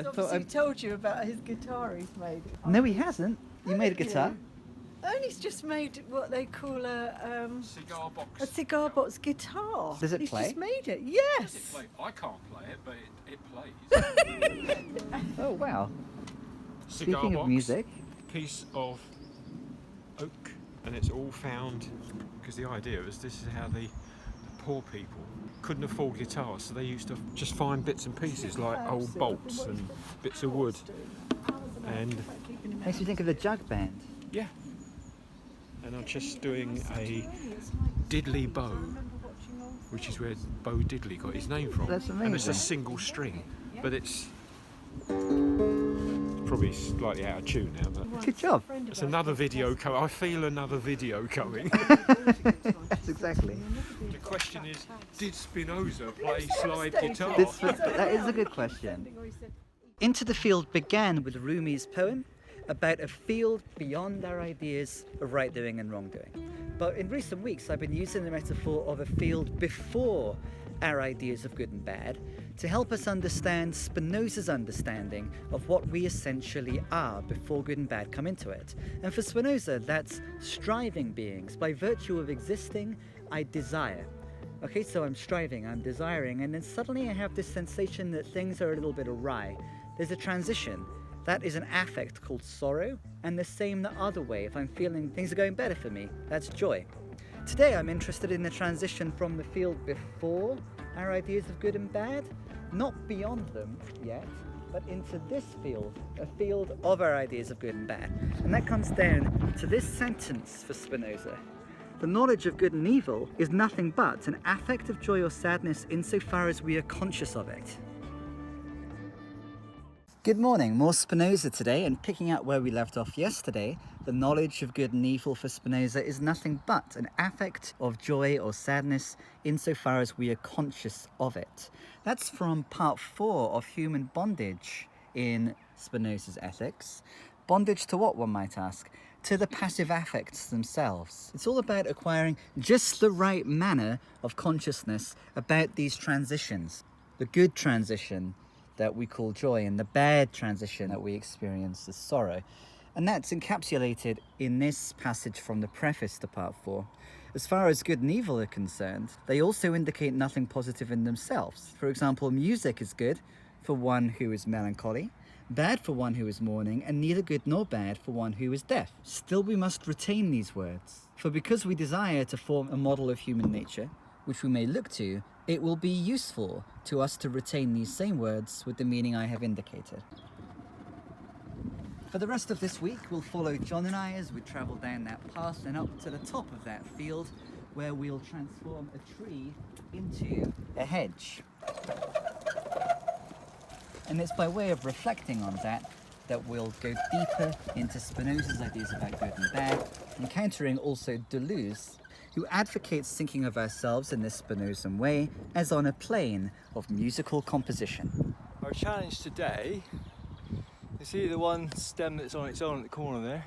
He's obviously told you about his guitar he's made. No, he hasn't. You made a guitar? And he's just made what they call a cigar box. A cigar box guitar. Does it he's play? Just made it. Yes. Does it play? I can't play it, but it plays. Oh wow. Cigar Speaking box, of music, piece of oak, and it's all found because the idea was this is how the poor people couldn't afford guitars, so they used to just find bits and pieces like old bolts and bits of wood. And makes me think of the Jug Band. yeah, and I'm just doing a diddley bow, which is where Bo Diddley got his name from. That's amazing. And it's a single string, but it's probably slightly out of tune now. But Good job. it's another video coming. I feel another video coming. That's exactly. The question is, did Spinoza play slide guitar? That is a good question. Into the Field began with Rumi's poem about a field beyond our ideas of right doing and wrong doing. But in recent weeks, I've been using the metaphor of a field before our ideas of good and bad to help us understand Spinoza's understanding of what we essentially are before good and bad come into it. And for Spinoza, that's striving beings. By virtue of existing, I desire. Okay, so I'm striving, I'm desiring, and then suddenly I have this sensation that things are a little bit awry. There's a transition. That is an affect called sorrow, and the same the other way. If I'm feeling things are going better for me, that's joy. Today I'm interested in the transition from the field before our ideas of good and bad, not beyond them yet, but into this field, a field of our ideas of good and bad. And that comes down to this sentence for Spinoza. The knowledge of good and evil is nothing but an affect of joy or sadness insofar as we are conscious of it. Good morning, more Spinoza today, and picking up where we left off yesterday, the knowledge of good and evil for Spinoza is nothing but an affect of joy or sadness insofar as we are conscious of it. That's from part 4 of human bondage in Spinoza's Ethics. Bondage to what, one might ask? To the passive affects themselves. It's all about acquiring just the right manner of consciousness about these transitions. The good transition that we call joy and the bad transition that we experience as sorrow. And that's encapsulated in this passage from the preface to part 4. As far as good and evil are concerned, they also indicate nothing positive in themselves. For example, music is good for one who is melancholy, bad for one who is mourning, and neither good nor bad for one who is deaf. Still, we must retain these words. For because we desire to form a model of human nature, which we may look to, it will be useful to us to retain these same words with the meaning I have indicated. For the rest of this week, we'll follow John and I as we travel down that path and up to the top of that field where we'll transform a tree into a hedge. And it's by way of reflecting on that we'll go deeper into Spinoza's ideas about good and bad, encountering also Deleuze, who advocates thinking of ourselves in this Spinozan way as on a plane of musical composition. Our challenge today, you see the one stem that's on its own at the corner there?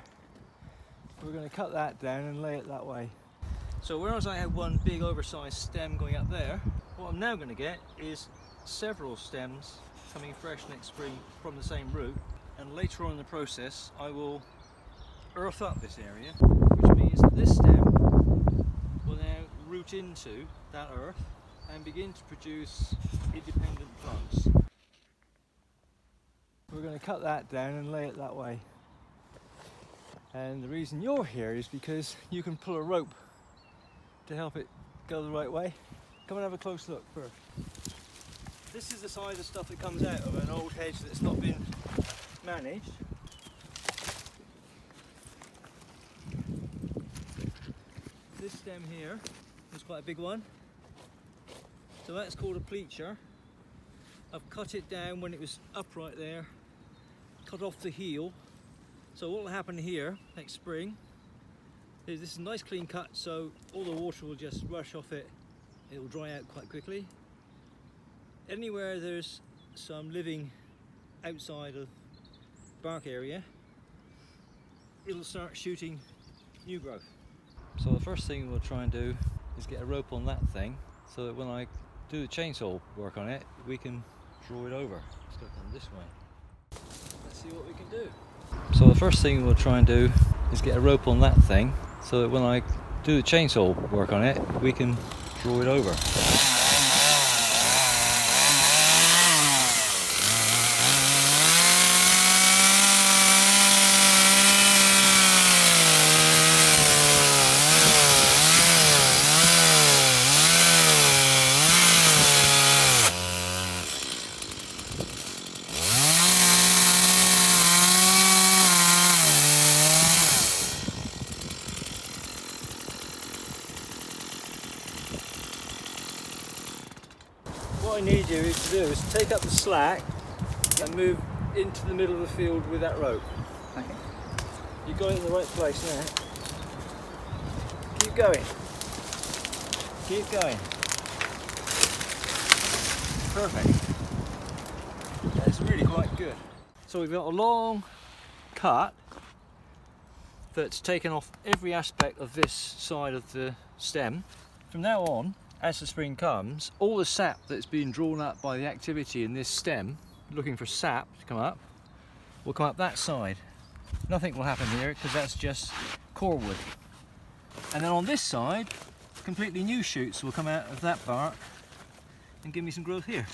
We're going to cut that down and lay it that way. So whereas I had one big oversized stem going up there, what I'm now going to get is several stems coming fresh next spring from the same root, and later on in the process I will earth up this area, which means that this stem will now root into that earth and begin to produce independent plants. We're going to cut that down and lay it that way. And the reason you're here is because you can pull a rope to help it go the right way. Come and have a close look first. This is the size of stuff that comes out of an old hedge that's not been managed. This stem here is quite a big one, so that's called a pleacher. I've cut it down when it was upright there, cut off the heel. So what will happen here next spring is this is a nice clean cut, so all the water will just rush off it. It will dry out quite quickly. Anywhere there's some living outside of bark area, it'll start shooting new growth. So the first thing we'll try and do is get a rope on that thing so that when I do the chainsaw work on it, we can draw it over. Let's go down this way. let's see what we can do. So the first thing we'll try and do is get a rope on that thing so that when I do the chainsaw work on it, we can draw it over. What I need you to do is take up the slack and move into the middle of the field with that rope. Okay. You've got it in the right place now. Keep going. Keep going. Perfect. That's really quite good. So we've got a long cut that's taken off every aspect of this side of the stem. From now on, as the spring comes, all the sap that's being drawn up by the activity in this stem, looking for sap to come up, will come up that side. Nothing will happen here because that's just core wood. And then on this side, completely new shoots will come out of that bark and give me some growth here.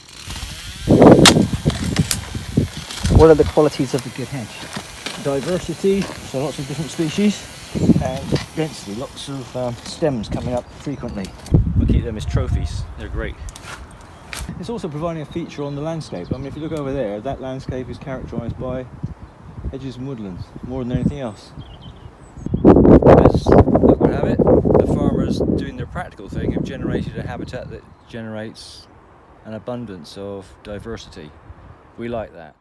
What are the qualities of a good hedge? Diversity, so lots of different species, and density, lots of stems coming up frequently. We'll keep them as trophies, they're great. It's also providing a feature on the landscape. I mean, if you look over there, that landscape is characterised by hedges and woodlands more than anything else. As luck would have it, the farmers doing their practical thing have generated a habitat that generates an abundance of diversity. We like that.